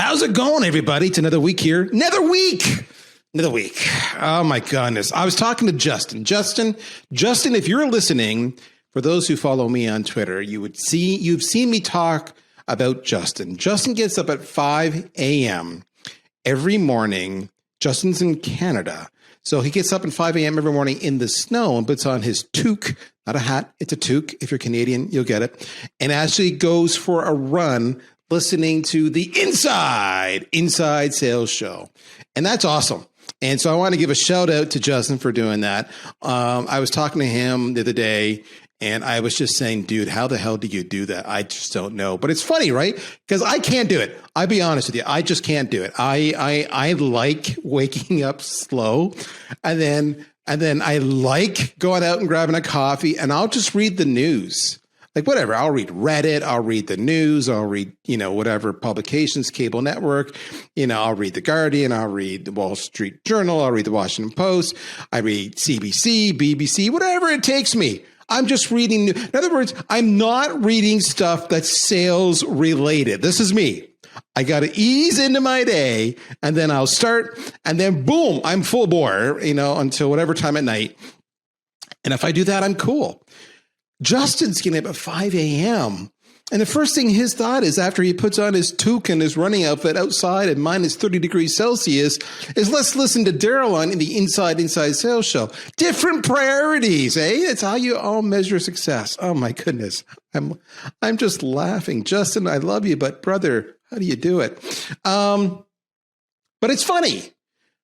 How's it going, everybody? It's another week here. Another week. Oh, my goodness. I was talking to Justin. Justin, if you're listening, for those who follow me on Twitter, you've seen me talk about Justin. Justin gets up at 5 a.m. every morning. Justin's in Canada. So he gets up at 5 a.m. every morning in the snow and puts on his toque, not a hat, it's a toque. If you're Canadian, you'll get it. And actually goes for a run listening to the Inside Sales Show. And that's awesome. And so I want to give a shout out to Justin for doing that. I was talking to him the other day and I was just saying, dude, how the hell do you do that? I just don't know. But it's funny, right? Because I can't do it. I'll be honest with you. I just can't do it. I like waking up slow and then I like going out and grabbing a coffee and I'll just read the news. Like whatever, I'll read Reddit, I'll read the news, I'll read, whatever publications, cable network, I'll read The Guardian, I'll read the Wall Street Journal, I'll read the Washington Post, I read CBC, BBC, whatever it takes me. I'm just reading. In other words, I'm not reading stuff that's sales related. This is me. I got to ease into my day and then I'll start and then boom, I'm full bore, until whatever time at night. And if I do that, I'm cool. Justin's getting up at 5 a.m. And the first thing his thought is after he puts on his toque and his running outfit outside at minus 30 degrees Celsius is let's listen to Darryl on the Inside Sales Show. Different priorities, eh? It's how you all measure success. Oh my goodness. I'm just laughing. Justin, I love you, but brother, how do you do it? But it's funny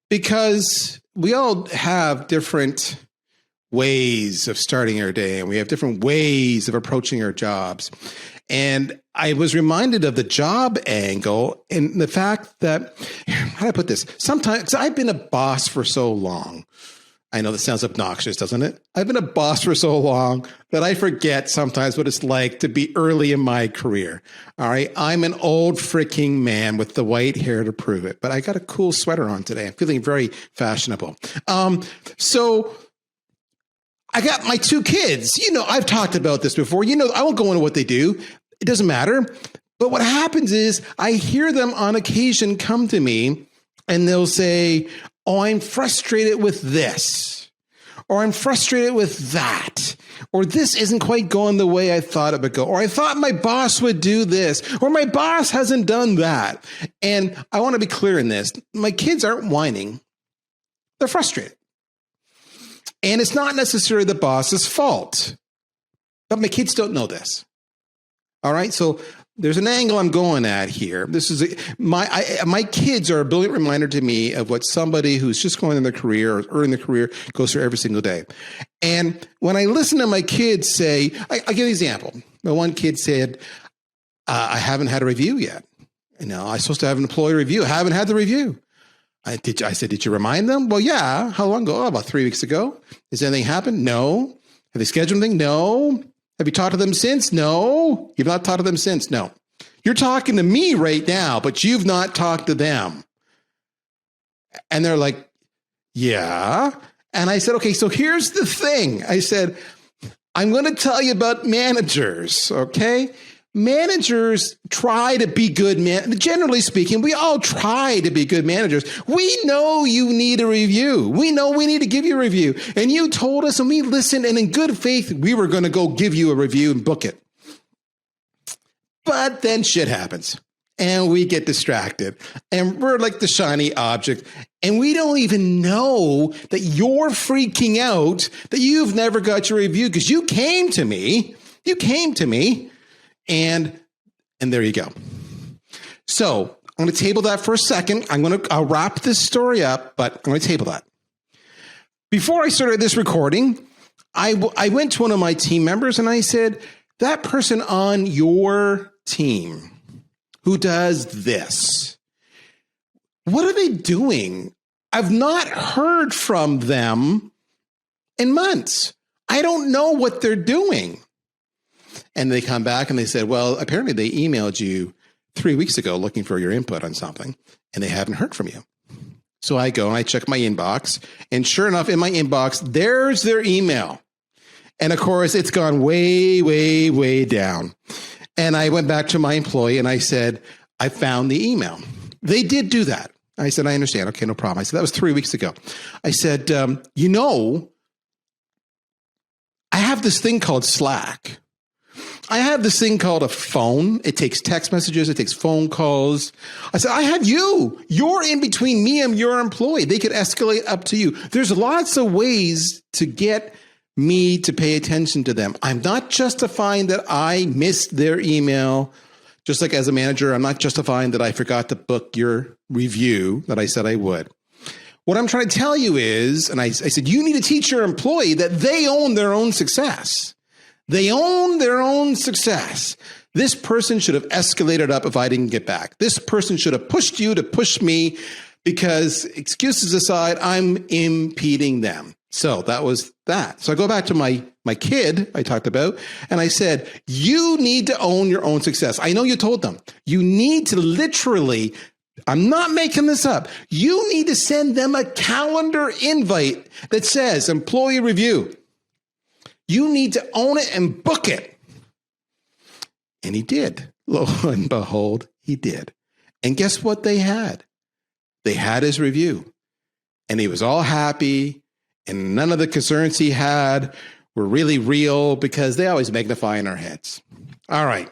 because we all have different ways of starting our day and we have different ways of approaching our jobs. And I was reminded of the job angle and the fact that, how do I put this? Sometimes I've been a boss for so long. I know that sounds obnoxious, doesn't it? I've been a boss for so long that I forget sometimes what it's like to be early in my career. All right. I'm an old freaking man with the white hair to prove it, but I got a cool sweater on today. I'm feeling very fashionable. So I got my two kids. I've talked about this before. I won't go into what they do. It doesn't matter. But what happens is I hear them on occasion come to me and they'll say, oh, I'm frustrated with this, or I'm frustrated with that, or this isn't quite going the way I thought it would go, or I thought my boss would do this, or my boss hasn't done that. And I want to be clear in this. My kids aren't whining. They're frustrated. And it's not necessarily the boss's fault, but my kids don't know this. All right. So there's an angle I'm going at here. This is my kids are a brilliant reminder to me of what somebody who's just going in their career or early in their career goes through every single day. And when I listen to my kids say, I give you an example. My one kid said, I haven't had a review yet. I'm supposed to have an employee review. I haven't had the review. I said, did you remind them? Well, yeah. How long ago? Oh, about 3 weeks ago. Has anything happened? No. Have they scheduled anything? No. Have you talked to them since? No. You've not talked to them since? No. You're talking to me right now, but you've not talked to them. And they're like, yeah. And I said, okay, so here's the thing. I said, I'm going to tell you about managers, okay? Managers try to be good generally speaking, we all try to be good managers. We know you need a review. We know we need to give you a review. And you told us and we listened and in good faith, we were going to go give you a review and book it. But then shit happens and we get distracted and we're like the shiny object and we don't even know that you're freaking out that you've never got your review because you came to me. And there you go. So I'm going to table that for a second. I'll wrap this story up, but I'm going to table that. Before I started this recording, I went to one of my team members and I said, that person on your team who does this, what are they doing? I've not heard from them in months. I don't know what they're doing. And they come back and they said, well, apparently they emailed you 3 weeks ago looking for your input on something and they haven't heard from you. So I go and I check my inbox and sure enough, in my inbox, there's their email. And of course, it's gone way, way, way down. And I went back to my employee and I said, I found the email. They did do that. I said, I understand. Okay, no problem. I said, that was 3 weeks ago. I said, I have this thing called Slack. I have this thing called a phone. It takes text messages. It takes phone calls. I said, I have you. You're in between me and your employee. They could escalate up to you. There's lots of ways to get me to pay attention to them. I'm not justifying that I missed their email. Just like as a manager, I'm not justifying that I forgot to book your review that I said I would. What I'm trying to tell you is, and I said, you need to teach your employee that they own their own success. They own their own success. This person should have escalated up if I didn't get back. This person should have pushed you to push me because, excuses aside, I'm impeding them. So that was that. So I go back to my kid I talked about, and I said, you need to own your own success. I know you told them. You need to literally, I'm not making this up. You need to send them a calendar invite that says employee review. You need to own it and book it. And he did. Lo and behold, he did. And guess what they had? They had his review. And he was all happy. And none of the concerns he had were really real because they always magnify in our heads. All right.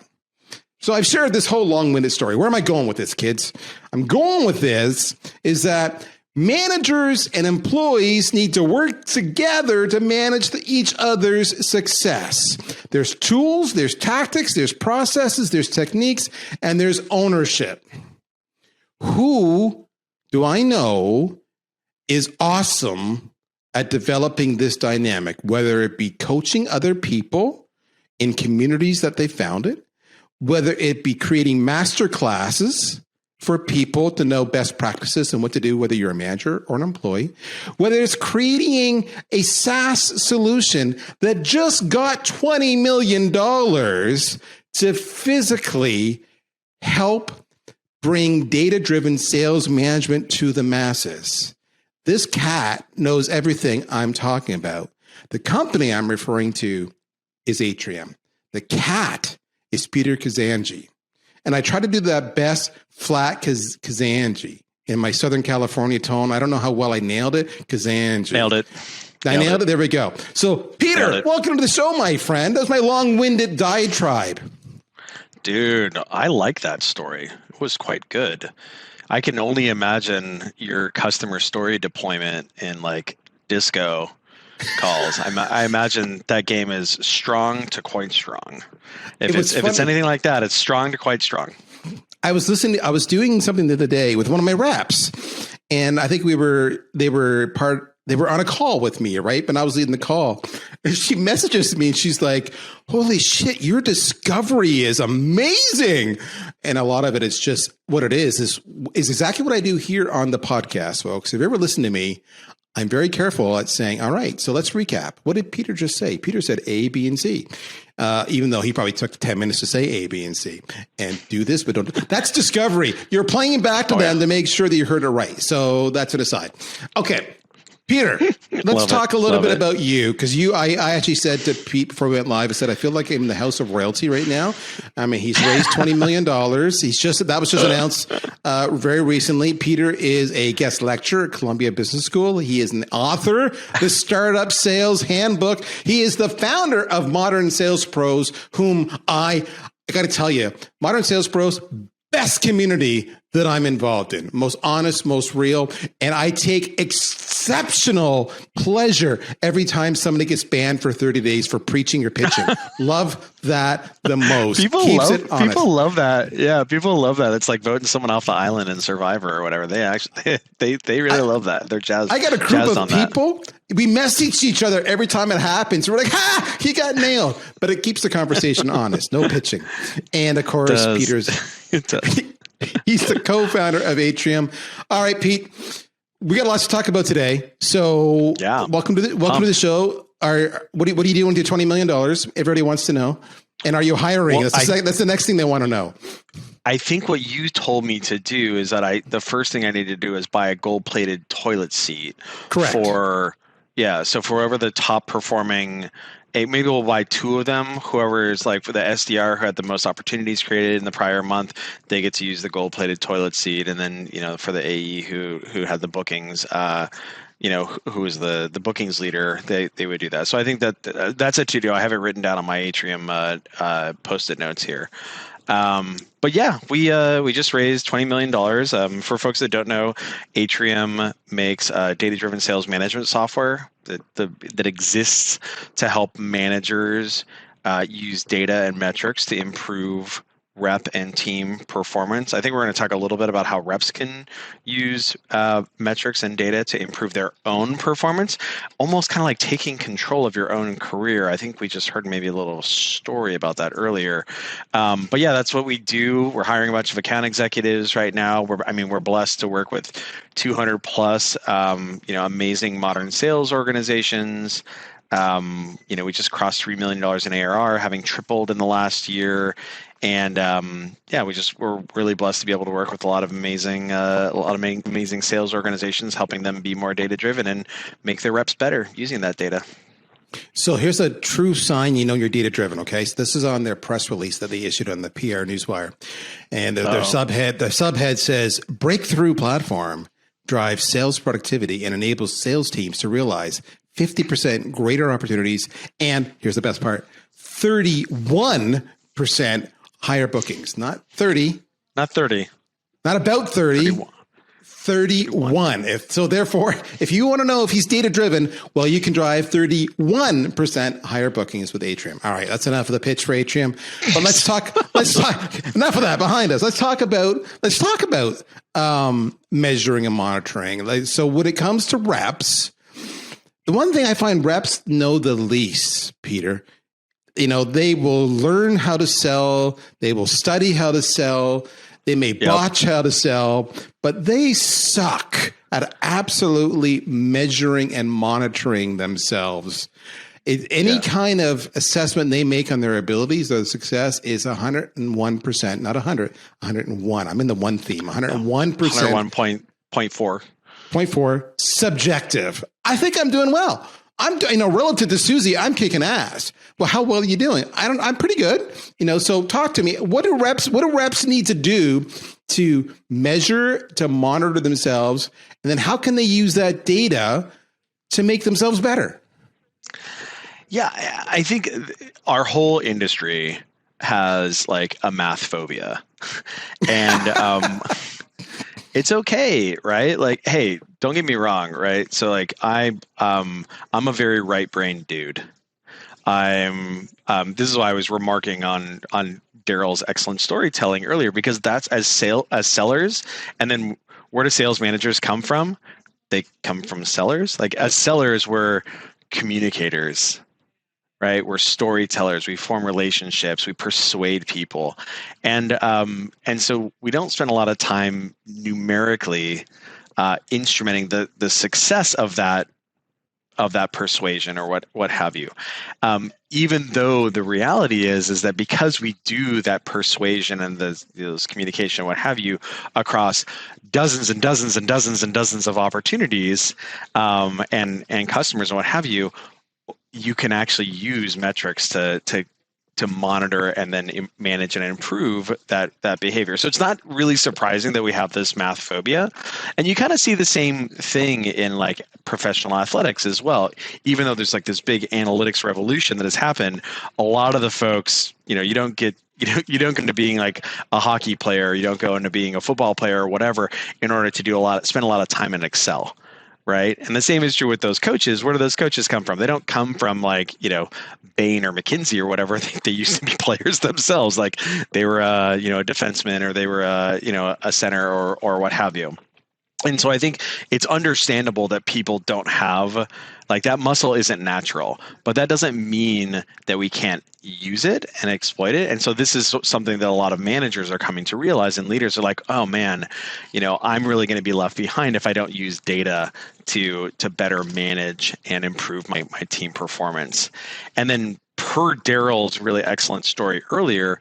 So I've shared this whole long-winded story. Where am I going with this, kids? I'm going with this is that managers and employees need to work together to manage each other's success. There's tools, there's tactics, there's processes, there's techniques, and there's ownership. Who do I know is awesome at developing this dynamic, whether it be coaching other people in communities that they founded, whether it be creating master classes for people to know best practices and what to do, whether you're a manager or an employee, whether it's creating a SaaS solution that just got $20 million to physically help bring data-driven sales management to the masses. This cat knows everything I'm talking about. The company I'm referring to is Atrium. The cat is Peter Kazanjy. And I try to do that best flat Kazanjy in my Southern California tone. I don't know how well I nailed it. Kazanjy. Nailed it. I nailed it. There we go. So, Peter, welcome to the show, my friend. That was my long-winded diatribe. Dude, I like that story. It was quite good. I can only imagine your customer story deployment in like disco calls. I imagine that game is strong to quite strong. If it's anything like that, it's strong to quite strong. I was doing something the other day with one of my reps, and I think they were on a call with me, right? But I was leading the call. And she messages me and she's like, holy shit, your discovery is amazing. And a lot of it is just what it is exactly what I do here on the podcast, folks. If you ever listen to me, I'm very careful at saying, all right, so let's recap. What did Peter just say? Peter said A, B, and C, even though he probably took 10 minutes to say A, B, and C. And do this, but don't. That's discovery. You're playing back to them to make sure that you heard it right. So that's an aside. Okay. Peter, let's talk a little bit about you, because I actually said to Pete before we went live, I said, I feel like I'm in the house of royalty right now. I mean, he's raised $20 million. That was just announced very recently. Peter is a guest lecturer at Columbia Business School. He is an author, the Startup Sales Handbook. He is the founder of Modern Sales Pros, whom I got to tell you, Modern Sales Pros, best community that I'm involved in, most honest, most real. And I take exceptional pleasure every time somebody gets banned for 30 days for preaching or pitching. Love that the most. People love that. Yeah, people love that. It's like voting someone off the island in Survivor or whatever. They actually, they really love that. They're jazzed. I got a group of people. We message each other every time it happens. We're like, ha, he got nailed. But it keeps the conversation honest. No pitching. And of course, Peter's... It does. He's the co-founder of Atrium. All right, Pete, we got lots to talk about today. So welcome to the show. What are you doing to $20 million? Everybody wants to know. And are you hiring? Well, that's the next thing they want to know. I think what you told me to do is that the first thing I need to do is buy a gold-plated toilet seat. Correct. So for whoever the top performing maybe we'll buy 2 of them. Whoever is like for the SDR who had the most opportunities created in the prior month, they get to use the gold-plated toilet seat. And then, for the AE who had the bookings, who was the bookings leader, they would do that. So I think that's a to-do. I have it written down on my Atrium post-it notes here. But yeah, we just raised $20 million. For folks that don't know, Atrium makes data-driven sales management software that exists to help managers use data and metrics to improve rep and team performance. I think we're going to talk a little bit about how reps can use metrics and data to improve their own performance, almost kind of like taking control of your own career. I think we just heard maybe a little story about that earlier. But yeah, that's what we do. We're hiring a bunch of account executives right now. We're blessed to work with 200 plus, amazing modern sales organizations. We just crossed $3 million in ARR, having tripled in the last year. And we're really blessed to be able to work with a lot of amazing sales organizations, helping them be more data driven and make their reps better using that data. So here's a true sign you're data driven. Okay, so this is on their press release that they issued on the PR Newswire, and their subhead says breakthrough platform drives sales productivity and enables sales teams to realize 50% greater opportunities, and here's the best part: 31% higher bookings. Not 30. Not 30. Not about 30. 31. Therefore, if you want to know if he's data driven, well, you can drive 31% higher bookings with Atrium. All right, that's enough of the pitch for Atrium. But let's talk. Enough of that behind us. Let's talk about measuring and monitoring. So when it comes to reps, the one thing I find reps know the least, Peter, they will learn how to sell. They will study how to sell. They may botch how to sell, but they suck at absolutely measuring and monitoring themselves. Any kind of assessment they make on their abilities or success is 101%, not 100, 101. I'm in the one theme, 101%. 101.4. 0.4 subjective. I think I'm doing well. Relative to Susie, I'm kicking ass. Well, how well are you doing? I'm pretty good. So talk to me. What do reps need to do to measure, to monitor themselves? And then how can they use that data to make themselves better? Yeah, I think our whole industry has like a math phobia. And it's okay, right? Like, hey, don't get me wrong, right? So like I'm a very right-brained dude. This is why I was remarking on Darryl's excellent storytelling earlier, because that's as sellers, and then where do sales managers come from? They come from sellers. Like as sellers, we're communicators, right? We're storytellers. We form relationships. We persuade people, and so we don't spend a lot of time numerically instrumenting the success of that persuasion or what have you. Even though the reality is that because we do that persuasion and those communication, what have you, across dozens and dozens and dozens and dozens of opportunities and customers and what have you, you can actually use metrics to monitor and then manage and improve that behavior. So it's not really surprising that we have this math phobia. And you kind of see the same thing in like professional athletics as well. Even though there's like this big analytics revolution that has happened, a lot of the folks, you don't go into being like a hockey player, you don't go into being a football player or whatever in order to spend a lot of time in Excel. Right. And the same is true with those coaches. Where do those coaches come from? They don't come from like, Bain or McKinsey or whatever. They used to be players themselves. Like they were, a defenseman, or they were, a center or what have you. And so I think it's understandable that people don't have like that muscle isn't natural, but that doesn't mean that we can't use it and exploit it. And so this is something that a lot of managers are coming to realize, and leaders are like, oh man, I'm really going to be left behind if I don't use data to better manage and improve my team performance. And then per Darryl's really excellent story earlier,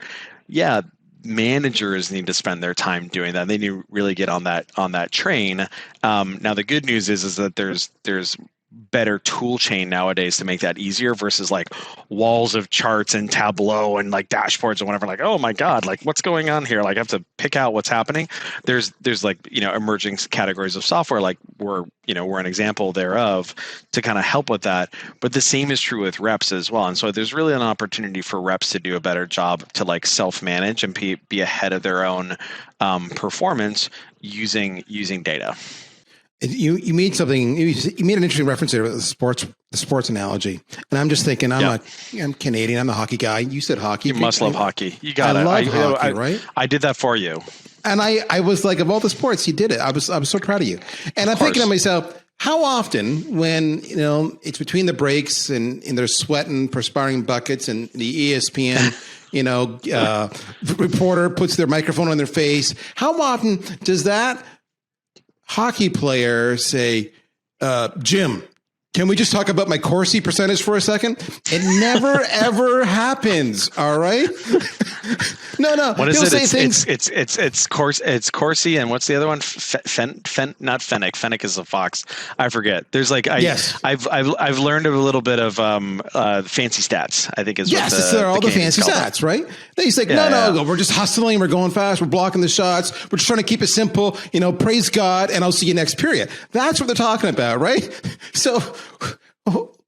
managers need to spend their time doing that. They need to really get on that train. Now the good news is that there's better tool chain nowadays to make that easier versus like walls of charts and Tableau and like dashboards and whatever. Like, oh my God, like what's going on here? Like I have to pick out what's happening. There's like, emerging categories of software, like we're an example thereof to kind of help with that. But the same is true with reps as well. And so there's really an opportunity for reps to do a better job to like self-manage and be ahead of their own performance using data. You made something. You made an interesting reference there with the sports analogy, and I'm just thinking, I'm Canadian. I'm the hockey guy. You said hockey. You must love hockey. You got it. I love hockey, right? I did that for you, and I was like, of all the sports, you did it. I was so proud of you. And I'm thinking to myself, how often when it's between the breaks and they're sweating, perspiring buckets, and the ESPN. Reporter puts their microphone on their face. How often does that hockey player say, Jim, can we just talk about my Corsi percentage for a second? It never, ever happens. All right. No. What is it? It's Corsi, and what's the other one? Not Fennec. Fennec is a fox. I forget. There's like I've learned a little bit of fancy stats. I think is they're all the fancy stats, right? They say no, we're just hustling, we're going fast, we're blocking the shots, we're just trying to keep it simple. Praise God, and I'll see you next period. That's what they're talking about, right? So.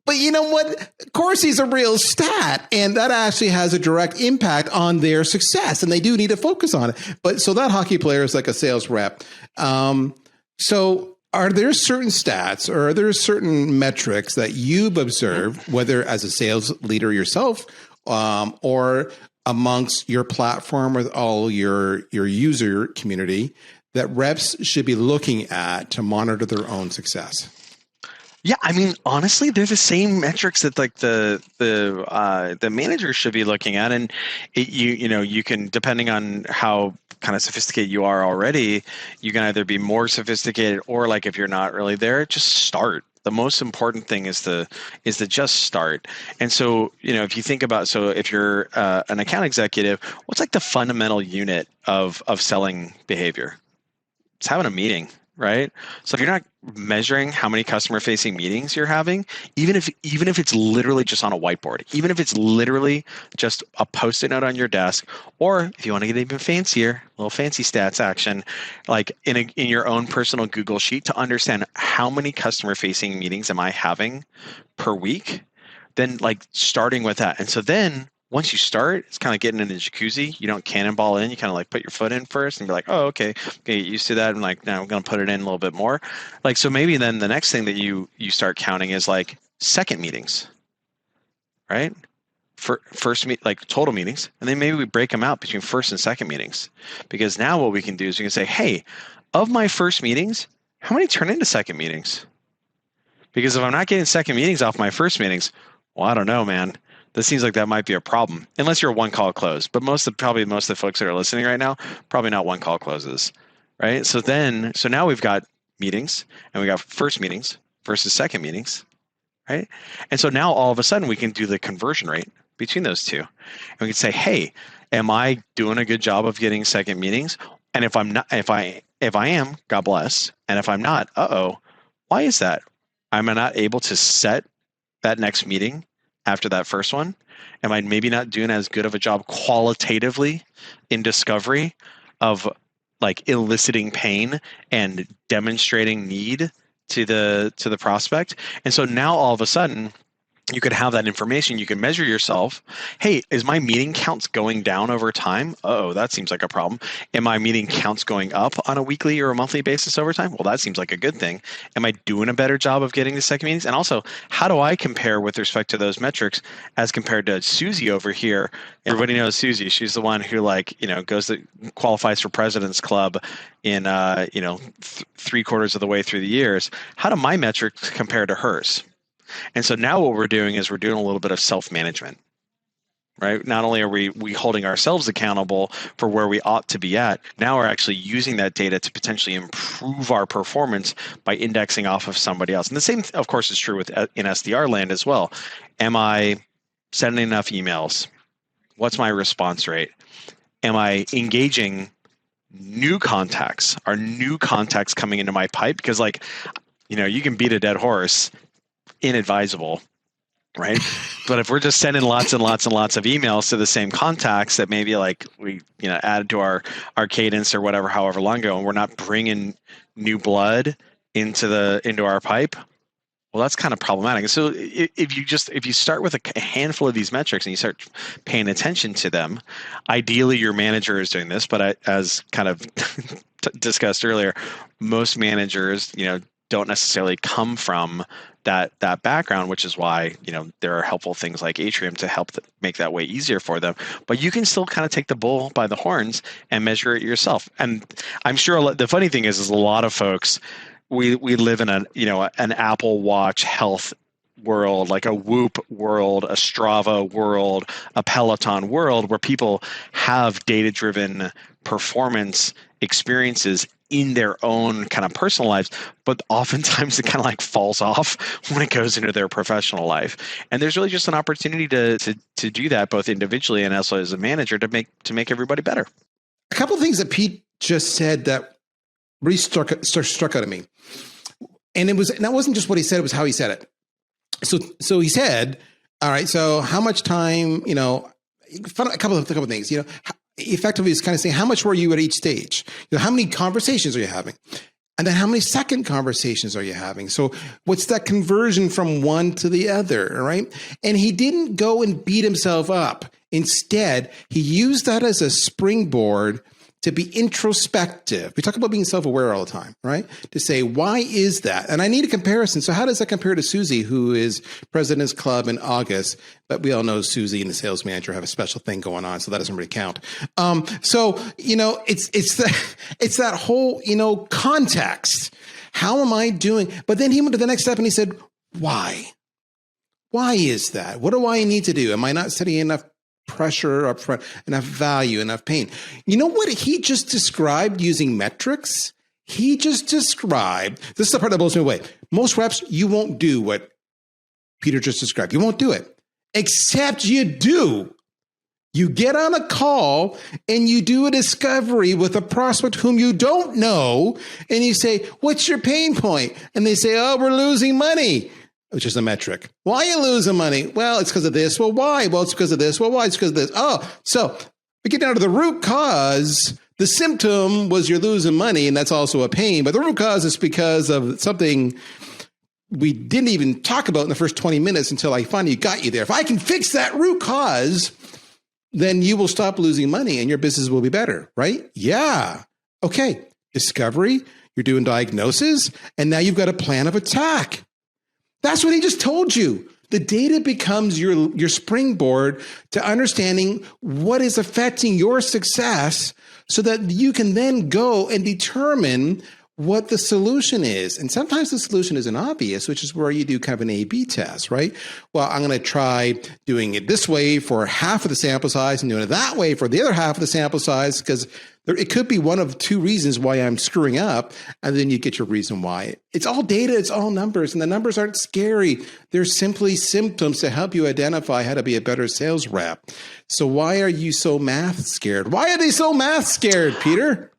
But you know what? Corsi's a real stat, and that actually has a direct impact on their success, and they do need to focus on it. But so that hockey player is like a sales rep. So are there certain stats or are there certain metrics that you've observed, whether as a sales leader yourself or amongst your platform with all your user community, that reps should be looking at to monitor their own success? Yeah, I mean, honestly, they're the same metrics that like the managers should be looking at, and you can, depending on how kind of sophisticated you are already, you can either be more sophisticated or like if you're not really there, just start. The most important thing is to just start. And so if you think about, so if you're an account executive, what's like the fundamental unit of selling behavior? It's having a meeting. Right. So if you're not measuring how many customer facing meetings you're having, even if it's literally just on a whiteboard, even if it's literally just a Post-it note on your desk, or if you want to get even fancier, a little fancy stats action, like in your own personal Google sheet to understand how many customer facing meetings am I having per week, then like starting with that. And so then once you start, it's kind of getting in the jacuzzi. You don't cannonball in. You kind of like put your foot in first and be like, oh, okay, get used to that. And like, now I'm going to put it in a little bit more. Like, so maybe then the next thing that you start counting is like second meetings, right? For first like total meetings. And then maybe we break them out between first and second meetings, because now what we can do is we can say, hey, of my first meetings, how many turn into second meetings? Because if I'm not getting second meetings off my first meetings, well, I don't know, man. This seems like that might be a problem, unless you're a one call close. But most of the folks that are listening right now, probably not one call closes, right? So now we've got meetings, and we got first meetings versus second meetings, right? And so now all of a sudden we can do the conversion rate between those two, and we can say, hey, am I doing a good job of getting second meetings? And if I'm not, if I am, God bless. And if I'm not, why is that? Am I not able to set that next meeting after that first one? Am I maybe not doing as good of a job qualitatively in discovery of like eliciting pain and demonstrating need to the prospect? And so now all of a sudden you could have that information. You can measure yourself. Hey, is my meeting counts going down over time? Oh, that seems like a problem. Am my meeting counts going up on a weekly or a monthly basis over time? Well, that seems like a good thing. Am I doing a better job of getting the second meetings? And also, how do I compare with respect to those metrics as compared to Susie over here? Everybody knows Susie. She's the one who qualifies for President's Club in 3/4 of the way through the years. How do my metrics compare to hers? And so now what we're doing is we're doing a little bit of self-management, right? Not only are we holding ourselves accountable for where we ought to be at, now we're actually using that data to potentially improve our performance by indexing off of somebody else. And the same, of course, is true in SDR land as well. Am I sending enough emails? What's my response rate? Am I engaging new contacts? Are new contacts coming into my pipe? Because you can beat a dead horse. inadvisable. Right. But if we're just sending lots and lots and lots of emails to the same contacts that maybe like we, added to our cadence or whatever, however long ago, and we're not bringing new blood into our pipe, well, that's kind of problematic. So if you start with a handful of these metrics and you start paying attention to them, ideally your manager is doing this, but as kind of discussed earlier, most managers, don't necessarily come from that background, which is why there are helpful things like Atrium to help make that way easier for them. But you can still kind of take the bull by the horns and measure it yourself. And I'm sure the funny thing is a lot of folks, we live in an Apple Watch health world, like a Whoop world, a Strava world, a Peloton world, where people have data-driven performance experiences in their own kind of personal lives, but oftentimes it kind of like falls off when it goes into their professional life. And there's really just an opportunity to do that both individually and also as a manager to make everybody better. A couple of things that Pete just said that really struck out at me. And that wasn't just what he said, it was how he said it. So he said, all right, so how much time, a couple of things, effectively is kind of saying, how much were you at each stage? How many conversations are you having? And then how many second conversations are you having? So what's that conversion from one to the other, right? And he didn't go and beat himself up. Instead, he used that as a springboard to be introspective. We talk about being self-aware all the time, right? To say, why is that? And I need a comparison. So how does that compare to Susie, who is President's Club in August? But we all know Susie and the sales manager have a special thing going on, so that doesn't really count. It's that whole, context. How am I doing? But then he went to the next step and he said, why? Why is that? What do I need to do? Am I not setting enough pressure up front, enough value, enough pain? You know what he just described using metrics? He just described, this is the part that blows me away. Most reps, you won't do what Peter just described. You won't do it, except you do. You get on a call and you do a discovery with a prospect whom you don't know. And you say, what's your pain point? And they say, oh, we're losing money, which is a metric. Why are you losing money? Well, it's because of this. Well, why? Well, it's because of this. Well, why? It's because of this. Oh, so we get down to the root cause. The symptom was you're losing money, and that's also a pain. But the root cause is because of something we didn't even talk about in the first 20 minutes until I finally got you there. If I can fix that root cause, then you will stop losing money and your business will be better, right? Yeah. Okay. Discovery, you're doing diagnosis, and now you've got a plan of attack. That's what he just told you. The data becomes your springboard to understanding what is affecting your success so that you can then go and determine what the solution is. And sometimes the solution isn't obvious, which is where you do kind of an A/B test, right? Well, I'm going to try doing it this way for half of the sample size and doing it that way for the other half of the sample size, because it could be one of two reasons why I'm screwing up, and then you get your reason why. It's all data, it's all numbers, and the numbers aren't scary. They're simply symptoms to help you identify how to be a better sales rep. So why are you so math scared? Why are they so math scared, Peter?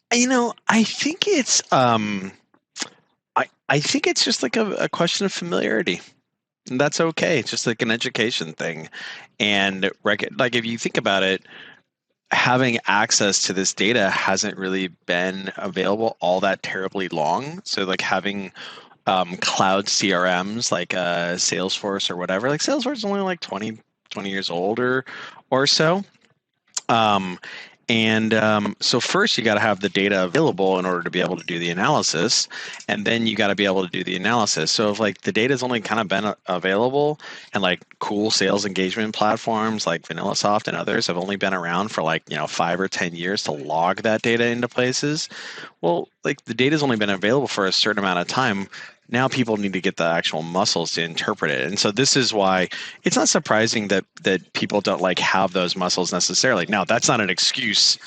I think it's I think it's just like a question of familiarity. And that's okay. It's just like an education thing. And like if you think about it, having access to this data hasn't really been available all that terribly long. So like having cloud CRMs like Salesforce or whatever, like Salesforce is only like 20 years old or so. So first you got to have the data available in order to be able to do the analysis, and then you got to be able to do the analysis. So if like the data's only kind of been available, and like cool sales engagement platforms like VanillaSoft and others have only been around for 5 or 10 years to log that data into places, well, like the data's only been available for a certain amount of time. Now people need to get the actual muscles to interpret it. And so this is why it's not surprising that people don't have those muscles necessarily. Now, that's not an excuse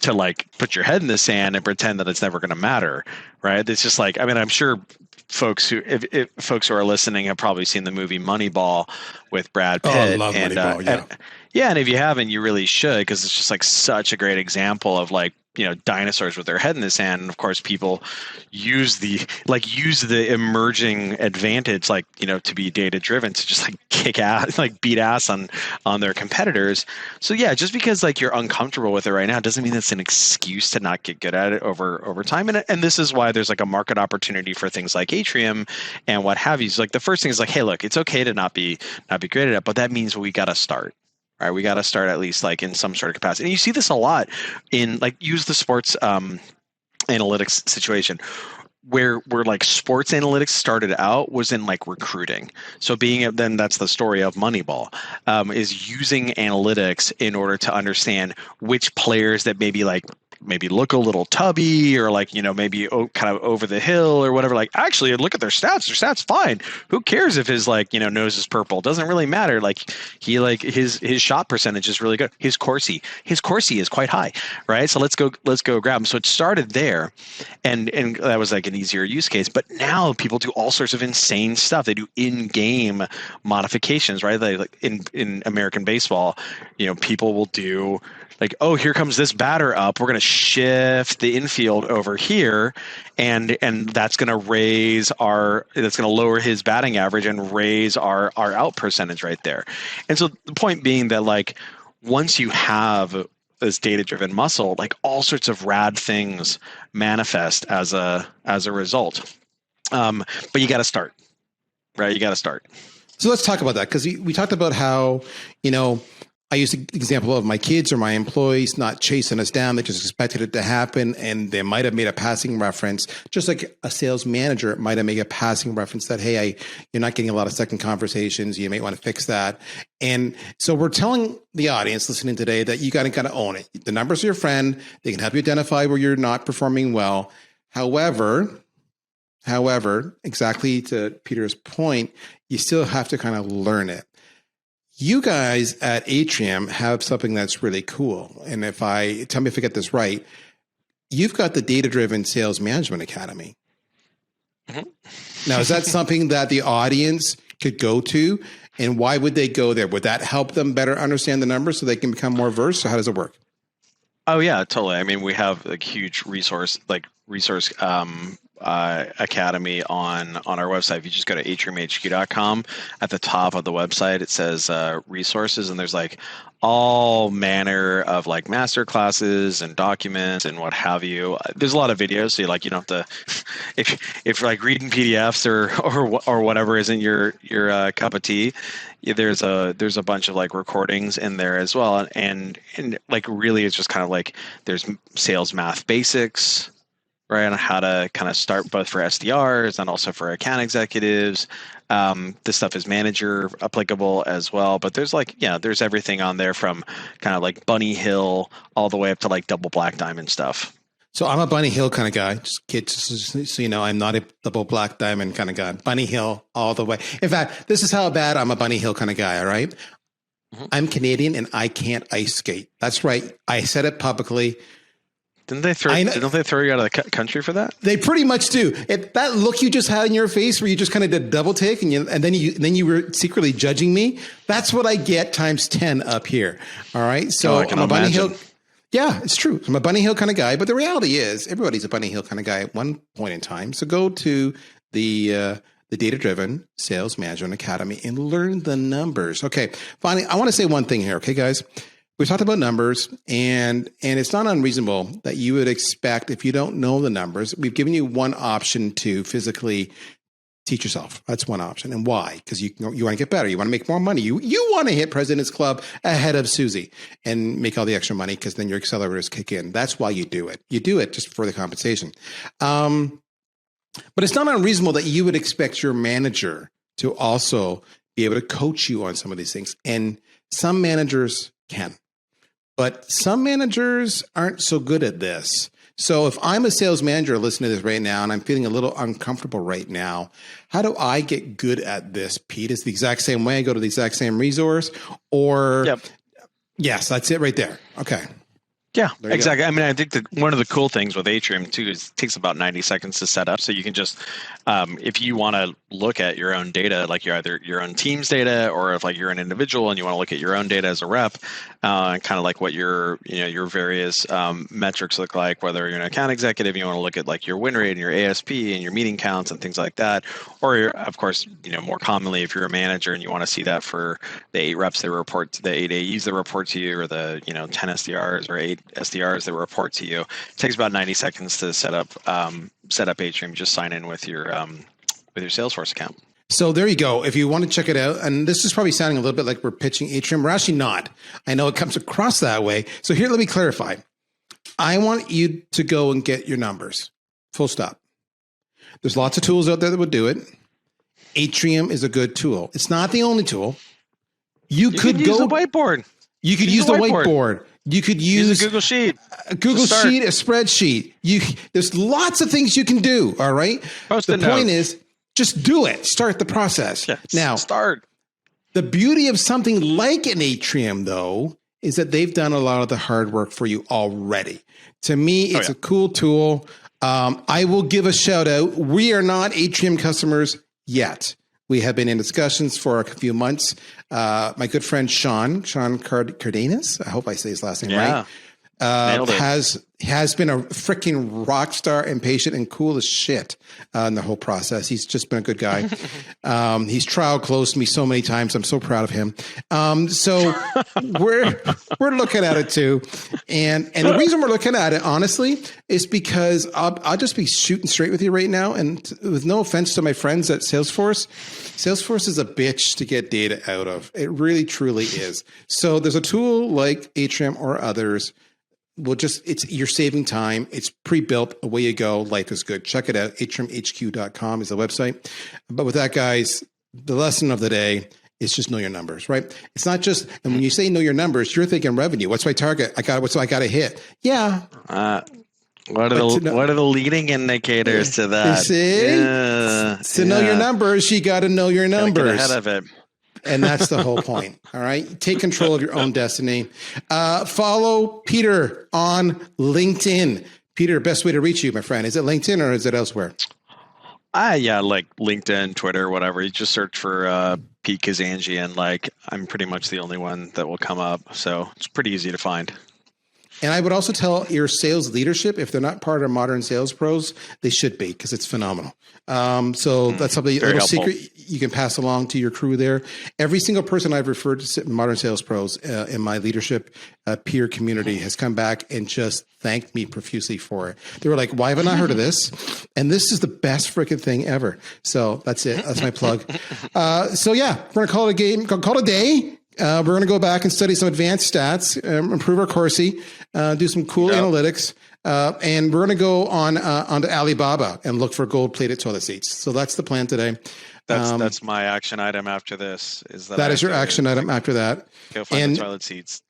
to put your head in the sand and pretend that it's never going to matter, right? It's just I'm sure folks who are listening have probably seen the movie Moneyball with Brad Pitt. Oh, I love Moneyball, yeah. And if you haven't, you really should, because it's just such a great example of dinosaurs with their head in the sand. And of course, people use the emerging advantage, to be data driven, to just kick ass, beat ass on their competitors. So yeah, just because you're uncomfortable with it right now doesn't mean it's an excuse to not get good at it over time. And this is why there's a market opportunity for things like Atrium and what have you. So the first thing is hey, look, it's okay to not be great at it, but that means we got to start. Right, we got to start at least in some sort of capacity. And you see this a lot in use the sports analytics situation where sports analytics started out was in recruiting. So then that's the story of Moneyball, is using analytics in order to understand which players that maybe look a little tubby or maybe kind of over the hill or whatever. Actually, look at their stats. Their stats fine. Who cares if his nose is purple? Doesn't really matter. His shot percentage is really good. His Corsi is quite high, right? So let's go grab him. So it started there, and that was an easier use case. But now people do all sorts of insane stuff. They do in-game modifications, right? In American baseball, people will do oh, here comes this batter up. We're going to shift the infield over here, and that's going to lower his batting average and raise our out percentage right there. And so the point being that once you have this data-driven muscle, all sorts of rad things manifest as a result. But you got to start, right? You got to start. So let's talk about that, because we talked about how, I used the example of my kids or my employees not chasing us down. They just expected it to happen, and they might have made a passing reference, just like a sales manager might have made a passing reference that, hey, you're not getting a lot of second conversations. You may want to fix that. And so we're telling the audience listening today that you got to own it. The numbers are your friend. They can help you identify where you're not performing well. However, exactly to Peter's point, you still have to kind of learn it. You guys at Atrium have something that's really cool. And tell me if I get this right, you've got the Data-Driven Sales Management Academy. Mm-hmm. Now, is that something that the audience could go to? And why would they go there? Would that help them better understand the numbers so they can become more versed? So how does it work? Oh yeah, totally. I mean, we have huge resource academy on our website. If you just go to atriumhq.com, at the top of the website it says resources, and there's all manner of master classes and documents and what have you. There's a lot of videos, so you don't have to if reading PDFs or whatever isn't your cup of tea. There's a bunch of recordings in there as well, and really it's just kind of there's sales math basics, right, on how to kind of start both for SDRs and also for account executives. This stuff is manager applicable as well, but there's there's everything on there from kind of Bunny Hill all the way up to double black diamond stuff. So I'm a Bunny Hill kind of guy. Just so you know, I'm not a double black diamond kind of guy. Bunny Hill all the way. In fact, this is how bad I'm a Bunny Hill kind of guy. All right. Mm-hmm. I'm Canadian and I can't ice skate. That's right. I said it publicly. Didn't they throw you out of the country for that? They pretty much do. That look you just had in your face, where you just kind of did double take, and then you were secretly judging me. That's what I get times 10 up here. All right, so I'm a Bunny Hill. Yeah, it's true. I'm a Bunny Hill kind of guy, but the reality is everybody's a Bunny Hill kind of guy at one point in time. So go to the Data-Driven Sales Management Academy and learn the numbers. Okay, finally, I want to say one thing here. Okay, guys. We talked about numbers, and it's not unreasonable that you would expect, if you don't know the numbers, we've given you one option to physically teach yourself. That's one option. And why? Because you want to get better. You want to make more money. You want to hit President's Club ahead of Susie and make all the extra money, because then your accelerators kick in. That's why you do it. You do it just for the compensation. But it's not unreasonable that you would expect your manager to also be able to coach you on some of these things. And some managers can. But some managers aren't so good at this. So if I'm a sales manager listening to this right now and I'm feeling a little uncomfortable right now, how do I get good at this, Pete? Is the exact same way I go to the exact same resource? Or Yep. Yes, that's it right there. Okay. Yeah, There you exactly. go. I mean, I think that one of the cool things with Atrium too is it takes about 90 seconds to set up. So you can just, if you want to look at your own data, like you're either your own team's data, or if like you're an individual and you want to look at your own data as a rep, and kind of like what your various metrics look like, whether you're an account executive, you want to look at like your win rate and your ASP and your meeting counts and things like that. Or of course, more commonly, if you're a manager and you want to see that for the 8 reps that report to the 8 AEs that report to you, or the 10 SDRs or 8 SDRs that report to you. It takes about 90 seconds to set up Atrium. Just sign in with your Salesforce account. So there you go. If you want to check it out, and this is probably sounding a little bit like we're pitching Atrium. We're actually not. I know it comes across that way. So here, let me clarify. I want you to go and get your numbers. Full stop. There's lots of tools out there that would do it. Atrium is a good tool. It's not the only tool. You could use the whiteboard. You could use the whiteboard. You could use a Google Sheet. A Google Sheet, a spreadsheet. There's lots of things you can do. All right. The point is, just do it. Start the process. Yeah, now, start. The beauty of something like an Atrium, though, is that they've done a lot of the hard work for you already. To me, it's a cool tool. I will give a shout out. We are not Atrium customers yet. We have been in discussions for a few months. My good friend Sean Cardenas, I hope I say his last name right, has been a freaking rock star and patient and cool as shit in the whole process. He's just been a good guy. He's trial closed me so many times. I'm so proud of him. So we're looking at it too. And the reason we're looking at it, honestly, is because I'll just be shooting straight with you right now. And with no offense to my friends at Salesforce is a bitch to get data out of. It really, truly is. So there's a tool like Atrium or others. You're saving time. It's pre-built. Away you go. Life is good. Check it out. atriumhq.com is the website. But with that, guys, the lesson of the day is just know your numbers, right? It's not just, and when you say know your numbers, you're thinking revenue. What's my target? I got to hit. Yeah. What are the leading indicators to that? You see? To know your numbers, you got to know your numbers. Get ahead of it. And that's the whole point. All right. Take control of your own destiny. Follow Peter on LinkedIn. Peter, best way to reach you, my friend. Is it LinkedIn or is it elsewhere? Yeah, like LinkedIn, Twitter, whatever. You just search for Pete Kazanjy, and I'm pretty much the only one that will come up. So it's pretty easy to find. And I would also tell your sales leadership, if they're not part of Modern Sales Pros, they should be, because it's phenomenal. So that's something, a little secret you can pass along to your crew there. Every single person I've referred to Modern Sales Pros in my leadership peer community has come back and just thanked me profusely for it. They were like, why haven't I heard of this? And this is the best freaking thing ever. So that's it. That's my plug. So yeah, we're going to call it a game, call it a day. We're going to go back and study some advanced stats, improve our coursey, do some cool analytics, and we're going to go onto Alibaba and look for gold-plated toilet seats. So that's the plan today. That's my action item after this. That is your action item after that. Go find the toilet seats.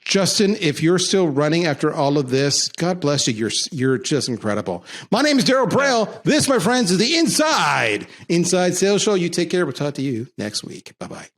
Justin, if you're still running after all of this, God bless you. You're just incredible. My name is Darryl Braille. This, my friends, is the Inside Sales Show. You take care. We'll talk to you next week. Bye-bye.